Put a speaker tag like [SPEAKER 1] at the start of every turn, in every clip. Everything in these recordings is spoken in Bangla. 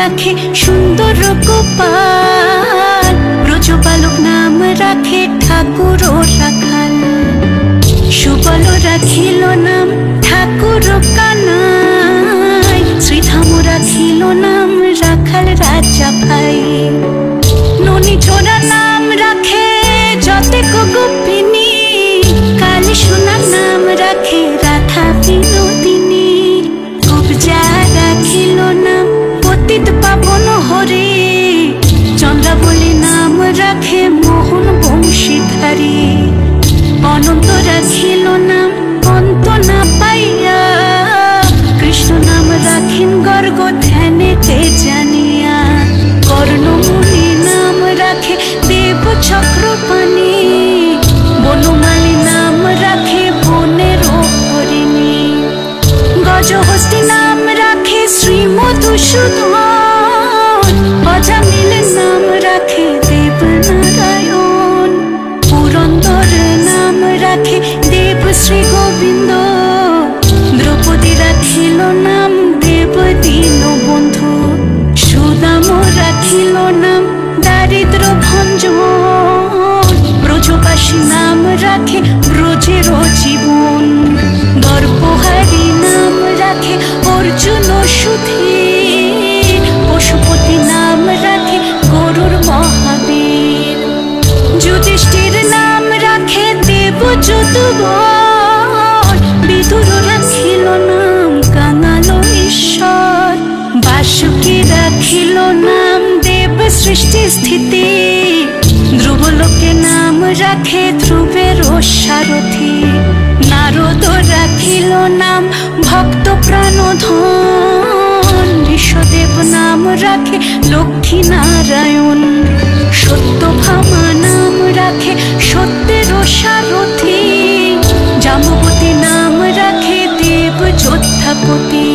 [SPEAKER 1] রাখে সুন্দর গোপাল, ব্রজবালক নাম রাখে ঠাকুর ও রাখাল। সুবল রাখিল নাম ঠাকুর কানাই, শ্রীধাম রাখিল নাম রাখাল রাজা ভাই। ননি ছোড়া নাম রাখে যতেক গোপিনী, কালী সোনার নাম রাখে রাধা বিনোদিনী। কুবজা রাখিল নাম পতিত পাবন হরে, চন্দ্রাবলী নাম রাখে মোহন বংশীধারী। অনন্ত রাখিল নাম অন্ত না পাইয়া, কৃষ্ণ নাম রাখেন গর্গ ধ্যানেতে জানিয়া। কর্ণমুনি নাম রাখে দেব চক্রপাণি, বনমালী নাম রাখে বনের হরিণী। গজহস্তি নাম রাখে শ্রী মধুসূদন, অজামিল নাম রাখে দেবনারায়ণ। পুরন্দর নাম রাখে দেব শ্রী গোবিন্দ, দ্রৌপদী রাখিল নাম দেব দীনবন্ধু। সুদাম রাখিল নাম দারিদ্র ভঞ্জন, ব্রজবাসী নাম রাখে ব্রজের জীবন। দর্পহারী নাম রাখে অর্জুন সুধীর, পশুপতি নাম রাখে গরুর মহাবীর। যুধিষ্ঠির নাম রাখে দেব যদুবর, বিদুর রাখিল নাম কাঙাল ঈশ্বর। বাসুকী রাখিল নাম দেব সৃষ্টি স্থিতি, ধ্রুবলোকে নাম রাখে ধ্রুবের সারথি। নারদ রাখিল নাম ভক্ত প্রাণধন, ঋষদেব নাম রাখে লক্ষ্মী নারায়ণ। সত্যভামা নাম রাখে সত্যের সারথি, জাম্বুবতী নাম রাখে দেব যোদ্ধাপতি।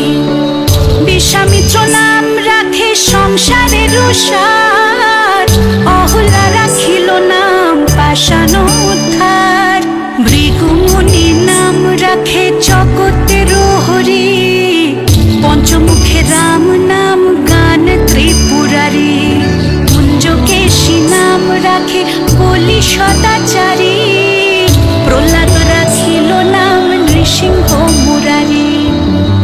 [SPEAKER 1] বিশ্বামিত্র নাম রাখে সংসারের সার, অহল্যা রাখিল নাম পাষাণ উদ্ধার। ভৃগুমুনি নাম রাখে জগতের হরি, পঞ্চমুখে রাম নাম গান ত্রিপুরারি। কুঞ্জকেশী নাম রাখে বলি সদাচারী, প্রহ্লাদ রাখিল নাম নৃসিংহ মুরারি।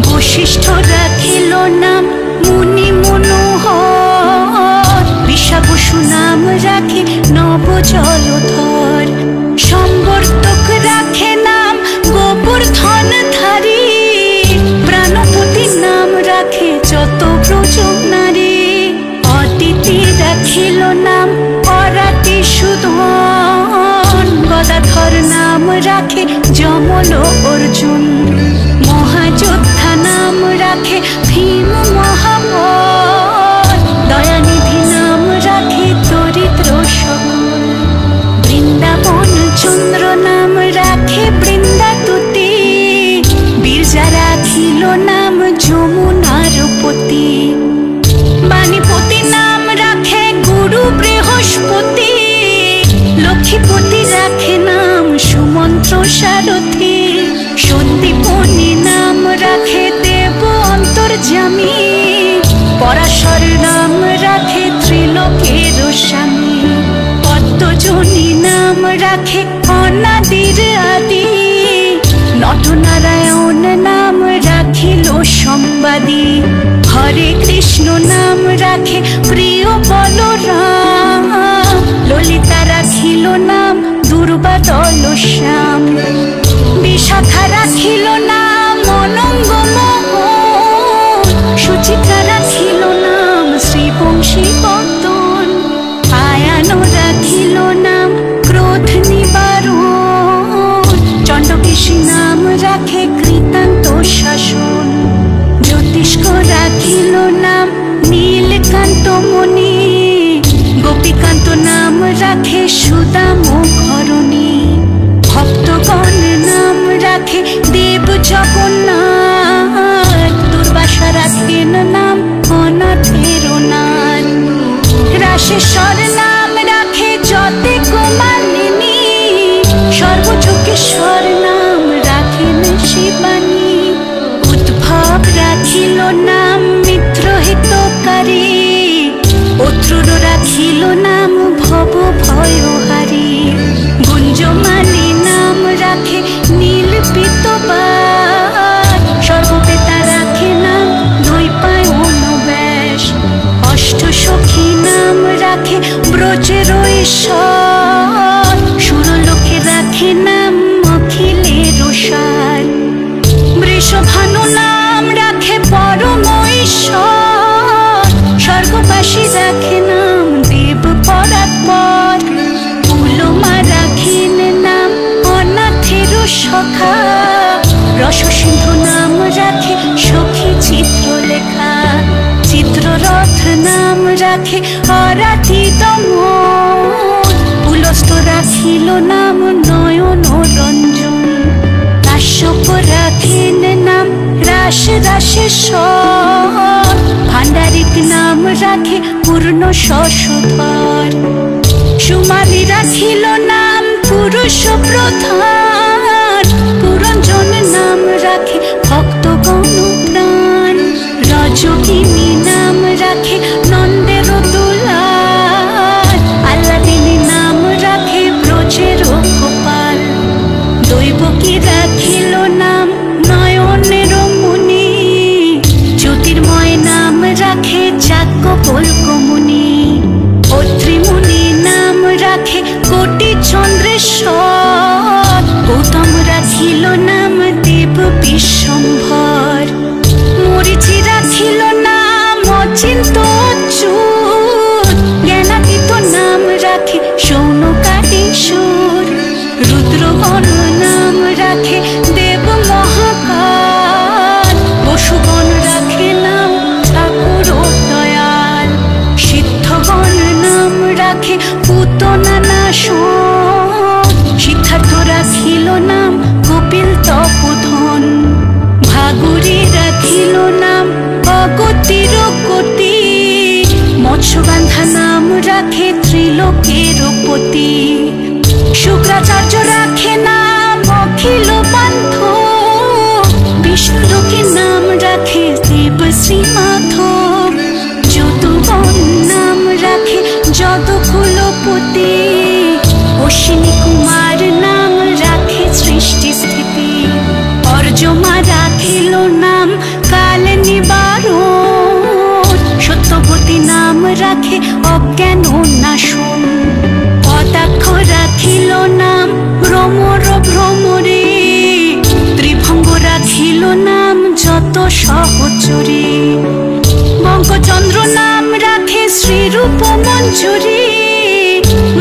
[SPEAKER 1] বশিষ্ঠ রাখিল নাম মুনি মনোহর, বিষাবসু নাম রাখে নব জলধর। সম্বর্ধক রাখে নাম গোবর্ধন ধারী, প্রাণপতি নাম রাখে যত ব্রজ নারী। অদিতি রাখিল নাম অরাতি সুধন, গদাধর নাম রাখে যমল অর্জুন। মহাযোদ্ধা নাম রাখে ভীম মহাবল, দয়ানিধি নাম রাখে দরিদ্র সকল। বৃন্দাবন চন্দ্র নাম রাখে বৃন্দাতুতি, বীরজা রাখিল নাম যমুনার পতি। বাণীপতি নাম রাখে গুরু বৃহস্পতি, লক্ষ্মীপতি রাখে নাম সুমন্ত্র সারথি। সন্দীপনী নাম রাখে দেব অন্তর্যামী, পরাশর নাম রাখে ত্রিলোকের স্বামী। পদ্মজনী নাম রাখে অনাদির আদি, নটনারায়ণ নাম রাখিল সম্বাদী। হরে কৃষ্ণ নাম রাখে প্রিয় বলরাম, ললিতা রাখিল নাম দুর্বাদল শ্যাম। বিশাখা রাখিল নাম অনঙ্গ মোহন, সুচিত্রা রাখিল নাম শ্রীবংশী বর্ধন। আয়ান রাখিল নাম ক্রোধ নিবারণ, চণ্ডকেশী নাম রাখে কৃতান্ত শাসন। জ্যোতিষ্ক রাখিল নাম নীলকান্ত মণি, গোপীকান্ত নাম রাখে সুদাম ঘরণী। ভক্তগণ নাম রাখে দেব জগন্নাথ, দুর্বাসা রাখেন নাম অনাথের নাথ। রাশেশ্বর নাম রাখে যতেক মালিনী, সর্বযোগেশ্বর নাম রাখেন শিবানী। উদ্ভব রাখিল নাম মিত্র হিতকারী, রাখে অরাধিত মন। পুলস্ত রাখিল নাম নয়ন রঞ্জন। কাশ্যপ রাখেন নাম রাস রাসেশ্বর। ভান্ডারিক নাম রাখে পূর্ণ শশধর। সুমালি রাখিল নাম পুরুষ প্রধান। পুরঞ্জন নাম রাখে ভক্তগণ প্রাণ। রজকিনী নাম রাখে নন্দের দুলাল। আল্লাদিনী নাম রাখে ব্রজের গোপাল। দৈবকী রাখিল নাম নয়নের মুনি। জ্যোতির্ময় নাম রাখে যাজ্ঞবল্ক্যমুনি। অত্রিমুনি নাম রাখে কোটি চন্দ্রেশ্বর। গৌতম রাখিল নাম দেব বিশ্বম্ভর। মরিচি রাখিল নাম অচিন্ত অচ্যুত। জ্ঞানাতীত নাম রাখে সৌনকাদীশ্বর। রুদ্রগণ নাম রাখে দেব মহাকাল। পশুগণ রাখে নাম ঠাকুর দয়াল। সিদ্ধগণ নাম রাখে পুতনা নাশন। সিদ্ধার্থ রাখিল নাম কপিল তপোধন। ভাগুরি রাখিল নাম অগতির গতি। মৎস্যগন্ধা নাম রাখে ত্রিলোকের পতি। শুক্রাচার্য রাখে নাম অখিল বান্ধ। বিষ্ণুলোকে নাম রাখে দেব শ্রীমাধব। যদুবন নাম রাখে যদকুলপতি। অশ্বিনী কুমার নাম রাখে সৃষ্টি স্থিতি। অর্জমা রাখিল নাম কাল নিবারণ। সত্যবতী নাম রাখে অজ্ঞান নাশন। পদাক্ষ রাখিল নাম ভ্রমর ভ্রমরে। ত্রিভঙ্গ রাখিল নাম যত সহচরে। বঙ্কচন্দ্র নাম রাখে শ্রীরূপ মঞ্জুরি।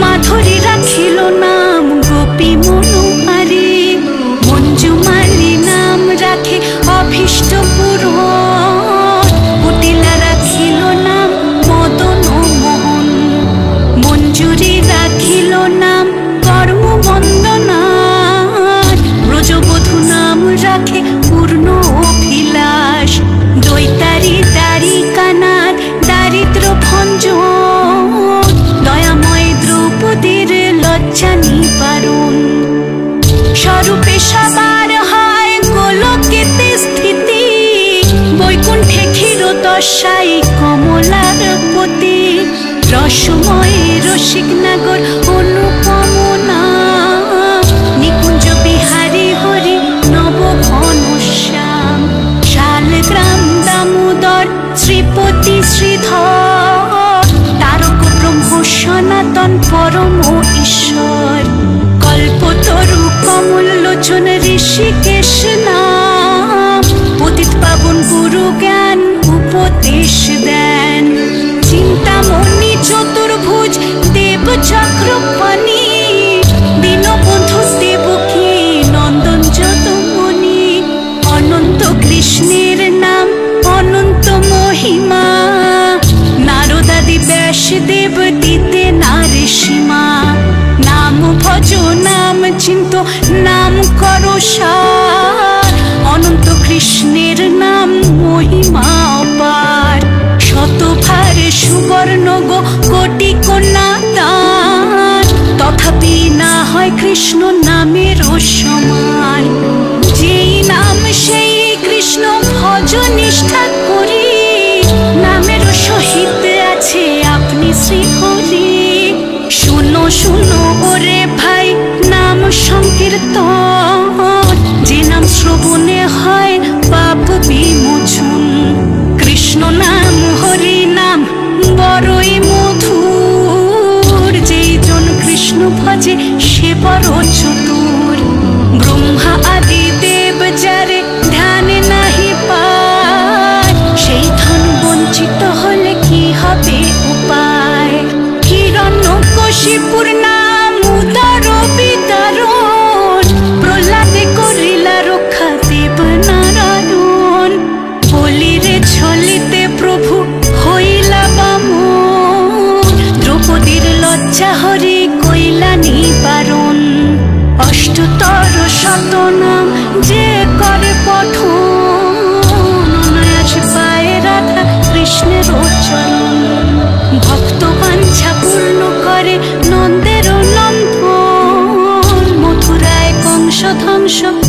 [SPEAKER 1] মাধুরী রাখিল নাম গোপী মনোহারি। মঞ্জুমালি নাম রাখে অভীষ্ট পূরণ। কুটিলা রাখিল নাম মদন মোহন। মঞ্জুরি রাখিল নাম কর্ম বন্দনা। ব্রজবধূ নাম রাখে পূর্ণ অভিলাষ। দৈতারি দ্বারিকানাথ দারিদ্র ভঞ্জন। দয়াময় দ্রৌপদীর লজ্জা নিবারণ। স্বরূপে সবার হয় গোলকেতে স্থিতি। বৈকুণ্ঠে ক্ষীরদশাই কমলার পতি। রসময় রসিক নাগর অনুপম নাম। নিকুঞ্জ বিহারী হরি নব ঘনশ্যাম। শালগ্রাম দামোদর শ্রীপতি শ্রীধর। তারক ব্রহ্ম সনাতন পরম ঈশ্বর। কল্পতরু কমল লোচন ঋষিকেশ নাম। পতিত পাবন গুরু জ্ঞান উপদেশ দেন। চিন্তামণি চতুর্ভুজ দেব চক্রপাণি। দীনবন্ধু দেবকী নন্দন যদুমণি। অনন্ত কৃষ্ণের নাম অনন্ত মহিমা। নারদাদি ব্যাসদেব দিতে নারী সীমা। নাম ভজ নাম চিন্ত নাম করো সার। অনন্ত কৃষ্ণের নাম মহিমা অপার। মানুষ